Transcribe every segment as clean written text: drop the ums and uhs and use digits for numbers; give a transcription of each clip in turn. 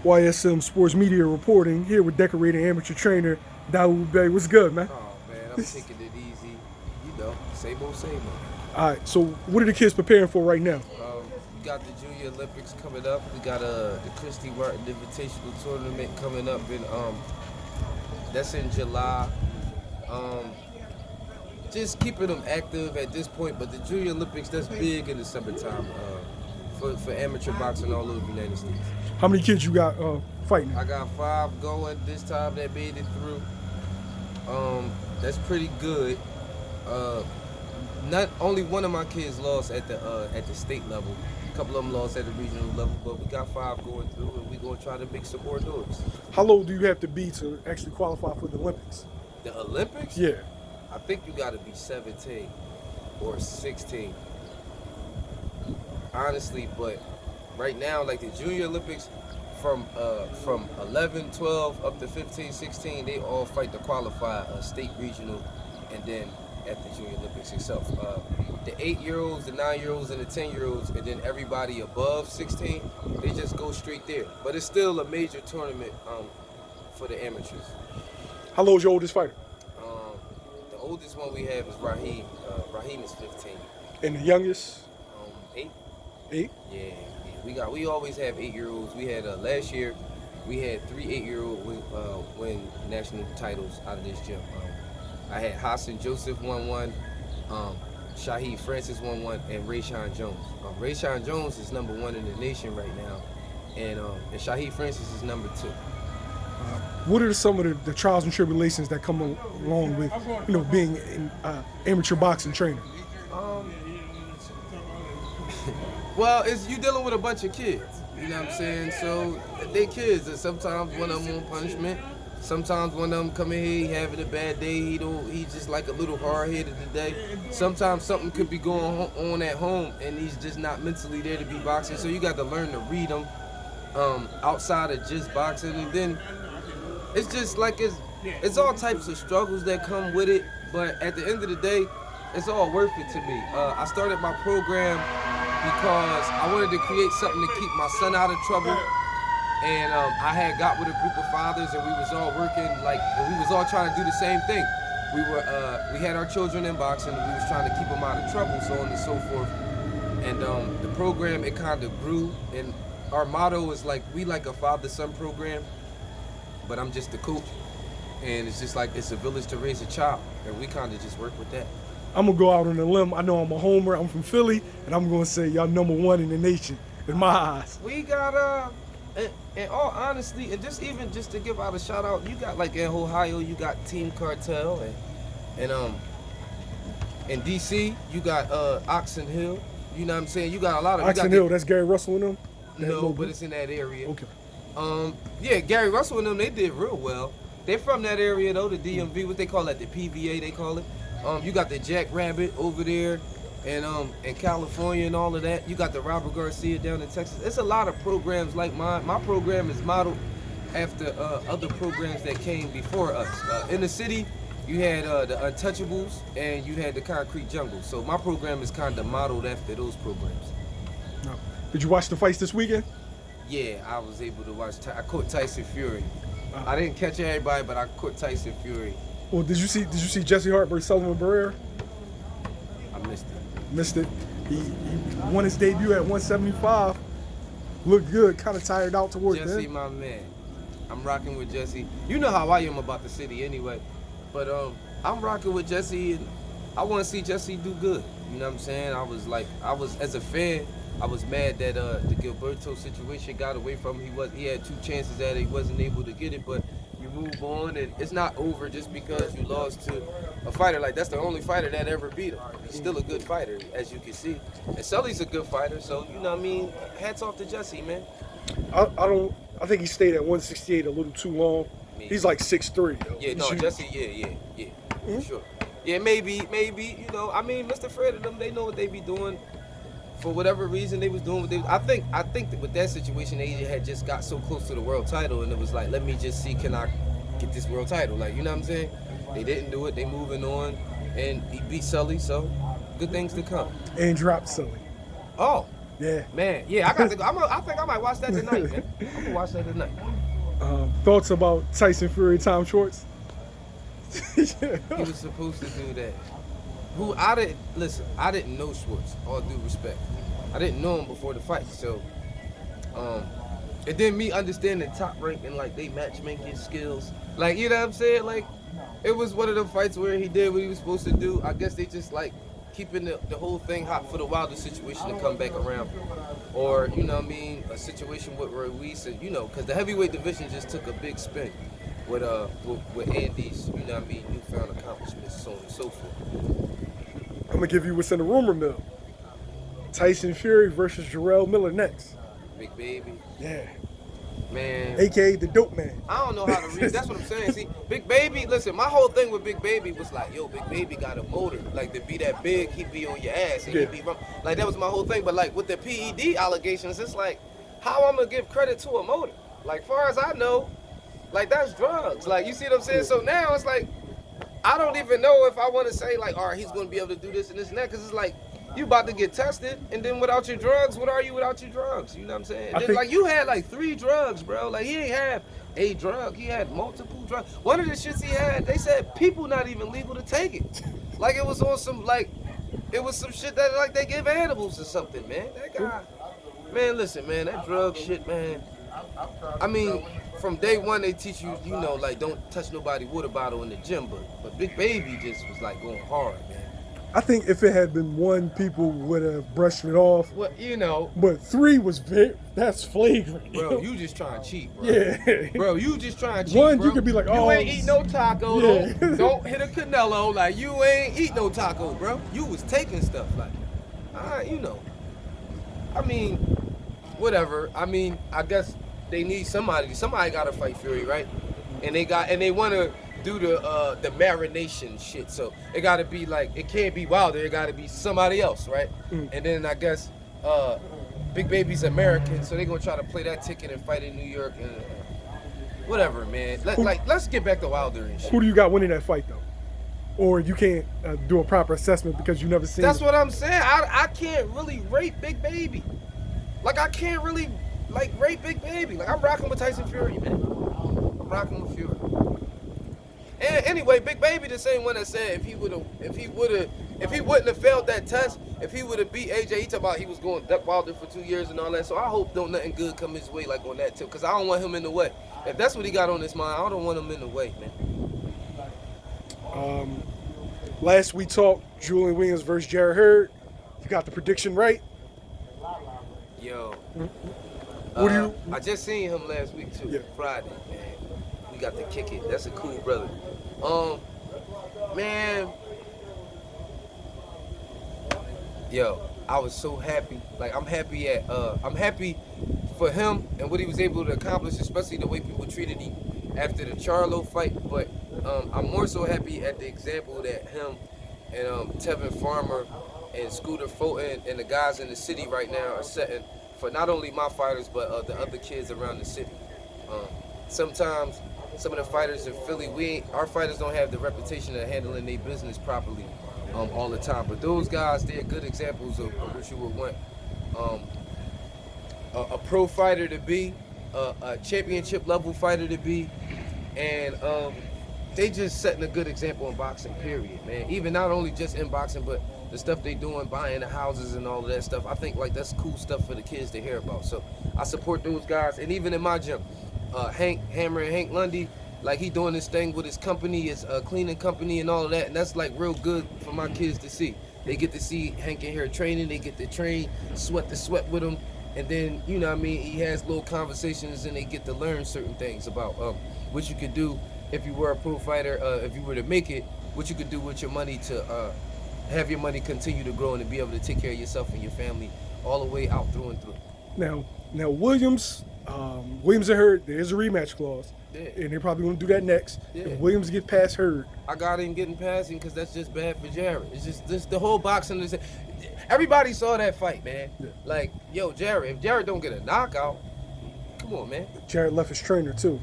YSM Sports Media reporting here with decorated amateur trainer Dawud Bey. What's good, man? Oh man, I'm taking it easy. You know, same old, same old. All right, so what are the kids preparing for right now? We got the Junior Olympics coming up. We got the Christy Martin Invitational Tournament coming up in that's in July. Just keeping them active at this point, but the Junior Olympics, that's big in the summertime for amateur boxing all over the United States. How many kids you got fighting? I got 5 going this time that made it through. That's pretty good. Not only one of my kids lost at the state level. A couple of them lost at the regional level, but we got 5 going through, and we're gonna try to make some more noise. How low do you have to be to actually qualify for the Olympics? The Olympics? Yeah. I think you got to be 17 or 16. Honestly, but right now, like the Junior Olympics, from 11, 12 up to 15, 16, they all fight to qualify state, regional, and then at the Junior Olympics itself. The 8-year-olds, the 9-year-olds, and the 10-year-olds, and then everybody above 16, they just go straight there. But it's still a major tournament for the amateurs. How low is your oldest fighter? The oldest one we have is Raheem. Raheem is 15. And the youngest? 8. 8? Yeah. We always have 8-year-olds. We had last year, we had 3 8-year-olds win national titles out of this gym. I had Hassan Joseph won one, Shaheed Francis won one, and Rayshawn Jones. Rayshawn Jones is number 1 in the nation right now, and Shaheed Francis is number 2. What are some of the trials and tribulations that come along with, being an amateur boxing trainer? Well, it's you dealing with a bunch of kids. You know what I'm saying? So they kids, and sometimes one of them on punishment. Sometimes one of them come in here, he having a bad day. He's just like a little hard-headed today. Sometimes something could be going on at home, and he's just not mentally there to be boxing. So you got to learn to read them outside of just boxing, and then it's just like it's all types of struggles that come with it. But at the end of the day, it's all worth it to me. I started my program because I wanted to create something to keep my son out of trouble. And I had got with a group of fathers, and we was all working and we was all trying to do the same thing. We had our children in boxing, and we was trying to keep them out of trouble, so on and so forth. And the program, it kind of grew, and our motto is we like a father-son program, but I'm just the coach. And it's just like it's a village to raise a child, and we kind of just work with that. I'm going to go out on a limb. I know I'm a homer. I'm from Philly, and I'm going to say y'all number 1 in the nation in my eyes. We got, in all honesty, and just to give out a shout out, you got in Ohio, you got Team Cartel, and in DC, you got Oxon Hill. You know what I'm saying? You got a lot of Oxon Hill. That's Gary Russell and them. No, but it's in that area. Okay. Yeah, Gary Russell and them, they did real well. They're from that area though, the DMV, what they call it, the PVA they call it. You got the Jack Rabbit over there, and in California and all of that. You got the Robert Garcia down in Texas. It's a lot of programs like mine. My program is modeled after other programs that came before us. In the city, you had the Untouchables and you had the Concrete Jungle. So my program is kind of modeled after those programs. No. Did you watch the fights this weekend? Yeah, I was able to watch. I caught Tyson Fury. I didn't catch everybody, but I caught Tyson Fury. Well, did you see Jesse Hart versus Sullivan Barrera? I missed it. Missed it. He won his debut at 175. Looked good, kind of tired out towards the end. Jesse, my man. I'm rocking with Jesse. You know how I am about the city anyway. But I'm rocking with Jesse, and I want to see Jesse do good. You know what I'm saying? I was as a fan, I was mad that the Gilberto situation got away from him. He had 2 chances at it. He wasn't able to get it, but you move on, and it's not over just because you lost to a fighter. That's the only fighter that ever beat him. He's still a good fighter, as you can see. And Sully's a good fighter, so you know what I mean? Hats off to Jesse, man. I think he stayed at 168 a little too long. He's like 6'3", though. Yeah, no, Jesse, yeah. For sure. Yeah, maybe, Mr. Fred and them, they know what they be doing. For whatever reason, they was doing what they. I think that with that situation, they had just got so close to the world title, and it was let me just see, can I get this world title? You know what I'm saying? They didn't do it. They moving on, and he beat Sully, so good things to come. And dropped Sully. Oh, Yeah. Man, yeah, I got to go. I think I might watch that tonight, man. I'm gonna watch that tonight. Thoughts about Tyson Fury, Tom Schwartz? He was supposed to do that. I didn't know Schwartz, all due respect. I didn't know him before the fight, so and then me understanding Top Rank and like they matchmaking skills. Like, you know what I'm saying? Like, it was one of them fights where he did what he was supposed to do. I guess they just like keeping the whole thing hot for the Wilder situation to come back around. Or, you know what I mean, a situation with Ruiz, you know, because the heavyweight division just took a big spin with Andy's, you know what I mean, newfound accomplishments, so on and so forth. I'm gonna give you what's in the rumor mill. Tyson Fury versus Jarrell Miller next. Big Baby. Yeah. Man. AKA the dope man. I don't know how to read. That's what I'm saying. See, Big Baby, listen, my whole thing with Big Baby was like, yo, Big Baby got a motor. Like, to be that big, he'd be on your ass. And he'd be wrong. Like, that was my whole thing. But, like, with the PED allegations, it's like, how I'm going to give credit to a motor? Like, far as I know, like, that's drugs. Like, you see what I'm saying? So now it's like, I don't even know if I want to say, like, all right, he's going to be able to do this and this and that. Because it's like, you about to get tested, and then without your drugs, what are you without your drugs? You know what I'm saying? Then, like, you had like 3 drugs, bro. Like, he ain't have a drug. He had multiple drugs. One of the shits he had, they said people not even legal to take it. Like, it was on some, like, it was some shit that, like, they give animals or something, man. That guy, man, listen, man, that drug shit, man. I mean, from day one, they teach you, you know, like, don't touch nobody water bottle in the gym, but Big Baby just was, like, going hard, man. I think if it had been 1, people would have brushed it off. Well, you know. But 3 was that's flagrant. Bro, you just trying to cheat, bro. Yeah. Bro, you just trying to cheat, 1, bro. you could be like, oh. You ain't eat no taco, yeah. Don't hit a Canelo. Like, you ain't eat no taco, bro. You was taking stuff, like, you know. I mean, whatever. I mean, I guess they need somebody. Somebody got to fight Fury, right? And they want to do the marination shit. So it got to be like, it can't be Wilder. It got to be somebody else, right? And then I guess Big Baby's American, so they're going to try to play that ticket and fight in New York. And whatever, man. Let's get back to Wilder and shit. Who do you got winning that fight, though? Or you can't do a proper assessment because you never seen That's it. what I'm saying. I can't really rate Big Baby. Like, I can't really, like, rate Big Baby. Like, I'm rocking with Tyson Fury, man. I'm rocking with Fury. And anyway, Big Baby the same one that said if he wouldn't have failed that test, if he would have beat AJ, he talking about he was going duck Wilder for 2 years and all that. So I hope don't nothing good come his way like on that tip, because I don't want him in the way. If that's what he got on his mind, I don't want him in the way, man. Last we talked, Julian Williams versus Jarrett Hurd. You got the prediction right. Yo, What do you? I just seen him last week too, Yeah. Friday, man. We got to kick it. That's a cool brother. Man, yo, I was so happy. Like, I'm happy for him and what he was able to accomplish, especially the way people treated him after the Charlo fight. But I'm more so happy at the example that him and Tevin Farmer and Scooter Fulton and the guys in the city right now are setting for not only my fighters, but the other kids around the city. Sometimes some of the fighters in Philly, our fighters don't have the reputation of handling their business properly all the time. But those guys, they're good examples of what you would want a pro fighter to be, a championship level fighter to be, and they just setting a good example in boxing, period, man. Even not only just in boxing, but the stuff they doing, buying the houses and all of that stuff. I think, like, that's cool stuff for the kids to hear about. So I support those guys. And even in my gym, Hank Lundy, like, he doing this thing with his company, his cleaning company and all of that. And that's, like, real good for my kids to see. They get to see Hank in here training. They get to train, sweat the sweat with him. And then, you know what I mean, he has little conversations and they get to learn certain things about what you could do if you were a pro fighter, if you were to make it, what you could do with your money to have your money continue to grow and to be able to take care of yourself and your family all the way out through and through. Now Williams and Hurd, there is a rematch clause. Yeah. And they're probably going to do that next. Yeah. If Williams get past Hurd. I got him getting past him because that's just bad for Jarrett. It's just the whole boxing. Everybody saw that fight, man. Yeah. Like, yo, Jarrett, if Jarrett don't get a knockout, come on, man. Jarrett left his trainer, too.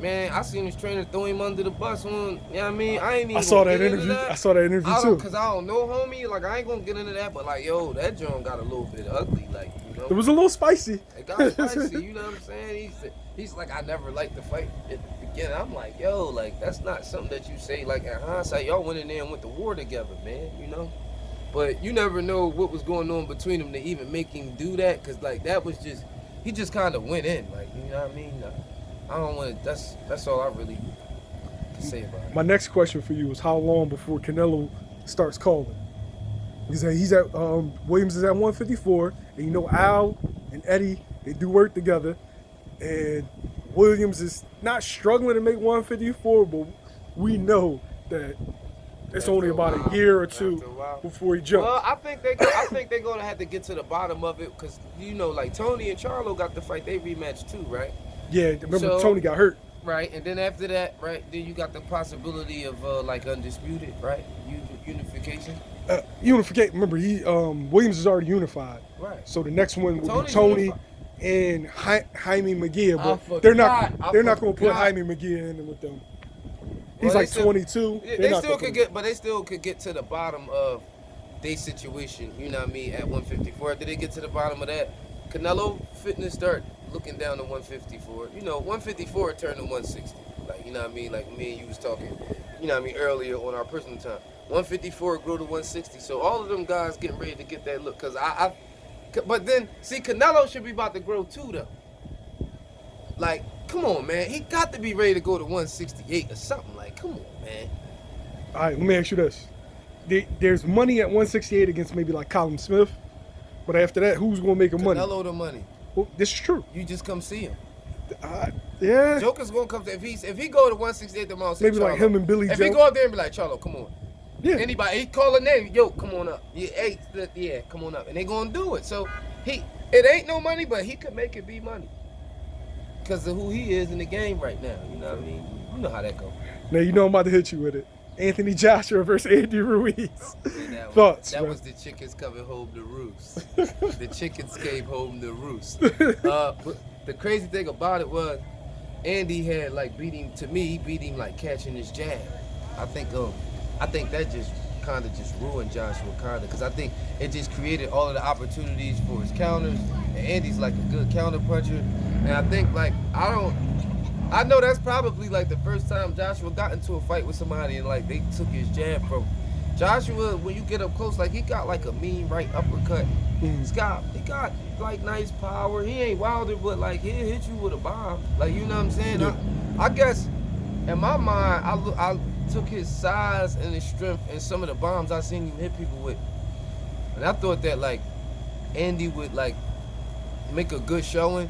Man, I seen his trainer throw him under the bus on, you know what I mean? I ain't even I saw that get into interview. that. I saw that interview too. Cause I don't know, homie. Like, I ain't gonna get into that, but like, yo, that joint got a little bit ugly, like, you know. It was a little spicy. It got spicy, you know what I'm saying? He's like, I never liked the fight at the beginning. I'm like, yo, like, that's not something that you say, like, in hindsight, y'all went in there and went to war together, man, you know? But you never know what was going on between them to even make him do that, cause like, that was just, he just kind of went in, like, you know what I mean? I don't want to, that's all I really can say about it. My next question for you is how long before Canelo starts calling? He's at Williams is at 154, and you know Al and Eddie, they do work together, and Williams is not struggling to make 154, but we know that it's only about a year or two before he jumps. Well, I think they're gonna have to get to the bottom of it, because you know, like Tony and Charlo got to fight their rematch too, right? Yeah, remember Tony got hurt. Right, and then after that, right, then you got the possibility of like undisputed, right? Unification. Unification. Remember, Williams is already unified. Right. So the next one will be Tony's Tony unified. and Jaime McGee, I but they're forgot. not going to put Jaime McGee in with them. He's Well, like 22. They still could get to the bottom of their situation. You know what I mean? At 154, did they get to the bottom of that? Canelo fitness start looking down to 154. You know, 154 turned to 160. Like, you know what I mean? Like me and you was talking, you know what I mean, earlier on our personal time. 154 grew to 160. So all of them guys getting ready to get that look. But then, see, Canelo should be about to grow too, though. Like, come on, man. He got to be ready to go to 168 or something. Like, come on, man. All right, let me ask you this. There's money at 168 against maybe like Colin Smith, but after that, who's going to make money? Canelo the money. Well, this is true. You just come see him. Yeah. Joker's gonna come to if he go to 168 tomorrow. Maybe Charlo. like him and Billy If Joe. he go up there and be like, Charlo, come on. Yeah. Anybody, he call a name, yo, come on up. Yeah, come on up, and they gonna do it. So it ain't no money, but he could make it be money because of who he is in the game right now. You know what I mean? You know how that go. Now you know I'm about to hit you with it. Anthony Joshua versus Andy Ruiz. Thoughts? That man? was the chickens coming home to roost. The chickens came home to roost. But the crazy thing about it was, Andy had like beat him like catching his jab. I think that just kind of just ruined Joshua because I think it just created all of the opportunities for his counters. And Andy's like a good counter puncher, and I think like I know that's probably like the first time Joshua got into a fight with somebody and like they took his jab from Joshua. When you get up close, like he got like a mean right uppercut. He got like nice power. He ain't Wilder, but like he'll hit you with a bomb. Like, you know what I'm saying? Yeah. I guess in my mind, I took his size and his strength and some of the bombs I seen him hit people with, and I thought that like Andy would like make a good showing,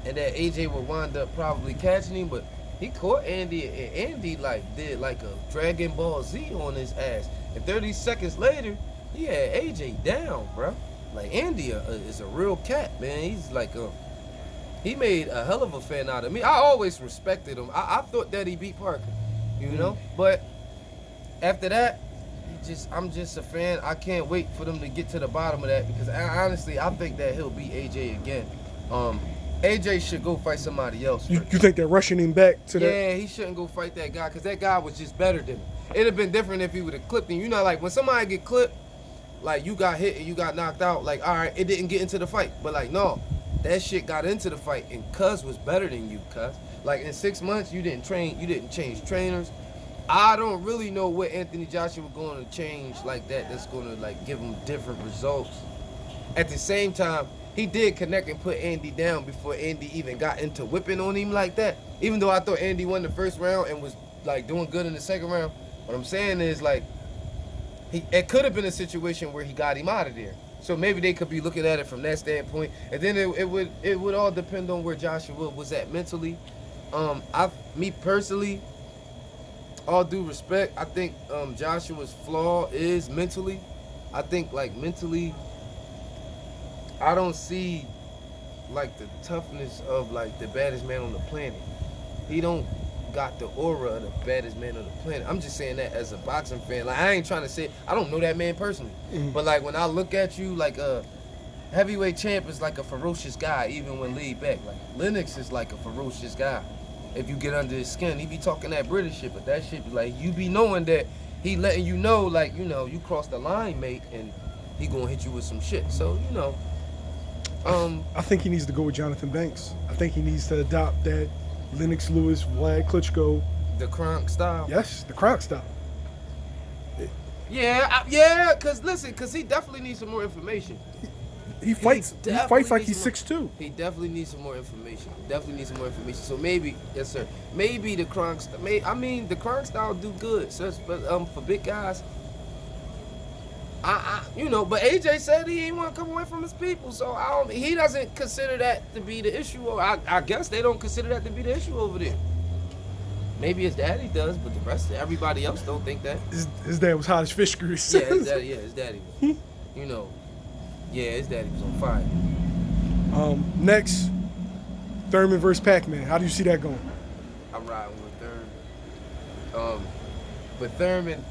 and that AJ would wind up probably catching him, but he caught Andy, and Andy like did like a Dragon Ball Z on his ass, and 30 seconds later, he had AJ down, bro. Like Andy is a real cat, man. He's like he made a hell of a fan out of me. I always respected him. I thought that he beat Parker, you know. But after that, I'm just a fan. I can't wait for them to get to the bottom of that because honestly, I think that he'll beat AJ again. AJ should go fight somebody else. You think they're rushing him back to that? Yeah, he shouldn't go fight that guy because that guy was just better than him. It'd have been different if he would have clipped him. You know, like when somebody get clipped, like you got hit and you got knocked out, like, all right, it didn't get into the fight. But like, no, that shit got into the fight and Cuz was better than you, Cuz. Like in 6 months, you didn't change trainers. I don't really know what Anthony Joshua going to change like that that's going to like give him different results. At the same time, he did connect and put Andy down before Andy even got into whipping on him like that. Even though I thought Andy won the first round and was like doing good in the second round, what I'm saying is like, it could have been a situation where he got him out of there. So maybe they could be looking at it from that standpoint. And then it would all depend on where Joshua was at mentally. Me personally, all due respect, I think Joshua's flaw is mentally. I think like mentally, I don't see like the toughness of like the baddest man on the planet. He don't got the aura of the baddest man on the planet. I'm just saying that as a boxing fan. Like I ain't trying to say I don't know that man personally, but like when I look at you, like a heavyweight champ is like a ferocious guy, even when laid back. Like Lennox is like a ferocious guy. if you get under his skin. He be talking that British shit, but that shit be like, you be knowing that he letting you know, like, you know, you cross the line, mate, and he gonna hit you with some shit. So, you know. I think he needs to go with Jonathan Banks. I think he needs to adopt that Lennox Lewis, Vlad Klitschko. The Kronk style? Yes, the Kronk style. Yeah, cause he definitely needs some more information. He fights like he's 6'2". He definitely needs some more information. So maybe, yes sir, maybe the Kronk style, the Kronk style do good, so, but for big guys, you know, but AJ said he ain't want to come away from his people, so he doesn't consider that to be the issue, or I guess they don't consider that to be the issue over there. Maybe his daddy does, but the rest of everybody else don't think that. His dad was hot as fish grease. Yeah, his daddy was, you know, his daddy was on fire. Next, Thurman versus Pac-Man. How do you see that going? I'm riding with Thurman. But Thurman,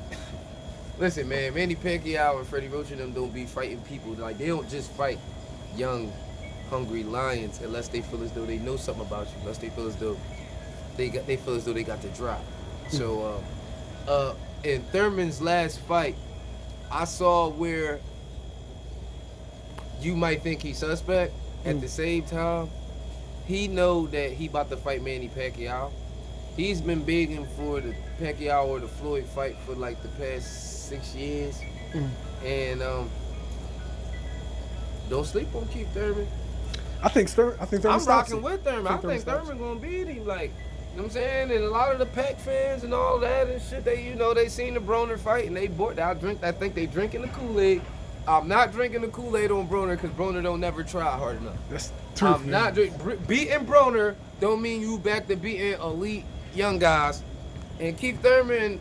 listen, man, Manny Pacquiao and Freddie Roach and them don't be fighting people. Like, they don't just fight young, hungry lions unless they feel as though they know something about you. Unless they feel as though they got the drop. So, in Thurman's last fight, I saw where you might think he's suspect. At the same time, he know that he about to fight Manny Pacquiao. He's been begging for the Pacquiao or the Floyd fight for like the past 6 years. And don't sleep on Keith Thurman. I think Thurman I'm stops rocking it. with Thurman. I think Thurman gonna beat him. Like, you know what I'm saying? And a lot of the Pac fans and all that and shit, they seen the Broner fight and they bought that. I think they drinking the Kool-Aid. I'm not drinking the Kool-Aid on Broner because Broner don't never try hard enough. That's true. I'm not beating Broner don't mean you back to beating elite young guys. And Keith Thurman,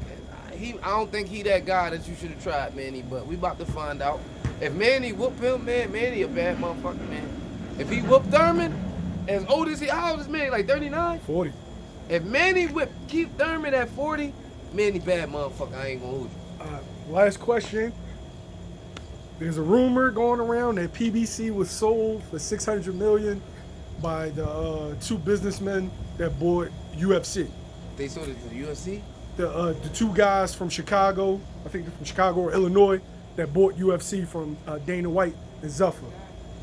I don't think he that guy that you should have tried, Manny. But we about to find out. If Manny whoop him, man, Manny a bad motherfucker, man. If he whoop Thurman, as old as how old is Manny? Like 39? 40. If Manny whip Keith Thurman at 40, Manny bad motherfucker. I ain't gonna hold you. Last question. There's a rumor going around that PBC was sold for $600 million by the two businessmen that bought UFC. They sold it to the UFC? The two guys from Chicago, I think they're from Chicago or Illinois, that bought UFC from Dana White and Zuffa.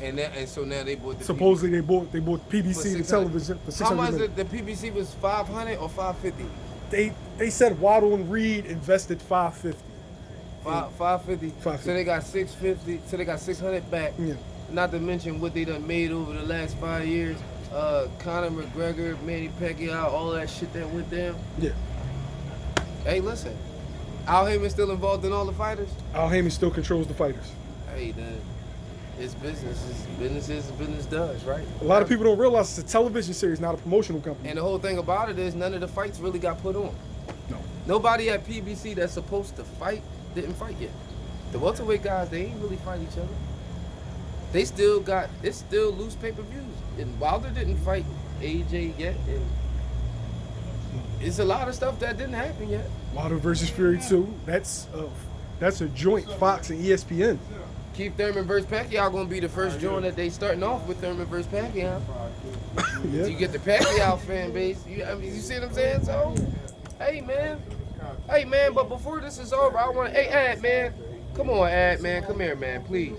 And so now they bought the Supposedly they bought PBC the television for $600 How much million. the PBC was 500 or 550? They said Waddle and Reed invested $550. 550. So they got 650. So they got 600 back. Yeah. Not to mention what they done made over the last 5 years. Conor McGregor, Manny Pacquiao, all that shit that went down. Yeah. Hey, listen. Al Heyman still involved in all the fighters? Al Heyman still controls the fighters. Hey, then. It's business. Business does, right? A lot of people don't realize it's a television series, not a promotional company. And the whole thing about it is none of the fights really got put on. No. Nobody at PBC that's supposed to fight didn't fight yet. The welterweight guys, they ain't really fight each other. It's still loose pay-per-views. And Wilder didn't fight AJ yet. And it's a lot of stuff that didn't happen yet. Wilder versus Fury 2. That's a joint Fox and ESPN. Keith Thurman versus Pacquiao gonna be the first joint that they starting off with Thurman versus Pacquiao. Yeah. You get the Pacquiao fan base. You see what I'm saying? So, hey man, but before this is over, I want Ad, man. Come on, Ad, man. Come here, man. Please,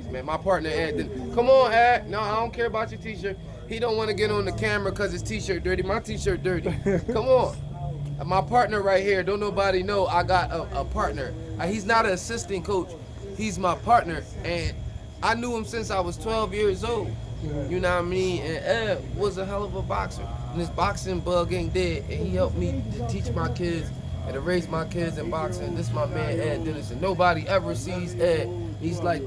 man. My partner, Ad. Come on, Ad. No, I don't care about your t-shirt. He don't want to get on the camera because his t-shirt dirty. My t-shirt dirty. Come on. My partner right here. Don't nobody know I got a partner. He's not an assistant coach. He's my partner. And I knew him since I was 12 years old. You know what I mean? And Ed was a hell of a boxer. And this boxing bug ain't dead. And he helped me to teach my kids and to raise my kids in boxing. This is my man Ed Dennison. Nobody ever sees Ed. He's like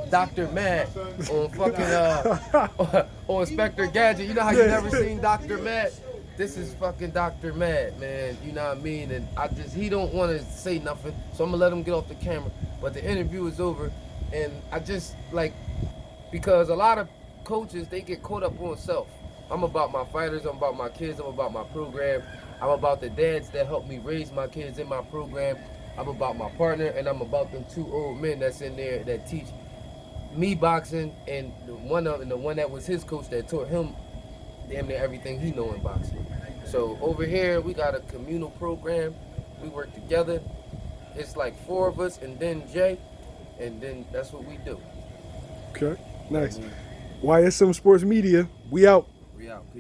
Dr. Mad on fucking on Inspector Gadget. You know how you never seen Dr. Mad? This is fucking Dr. Mad, man. You know what I mean? And he don't want to say nothing, so I'm gonna let him get off the camera. But the interview is over, and I just because a lot of coaches, they get caught up on self. I'm about my fighters, I'm about my kids, I'm about my program, I'm about the dads that help me raise my kids in my program, I'm about my partner, and I'm about them two old men that's in there that teach me boxing, and the one that was his coach that taught him damn near everything he know in boxing. So over here, we got a communal program. We work together. It's like 4 of us and then Jay, and then that's what we do. Okay, nice. I mean, YSM Sports Media, we out. we out. Peace.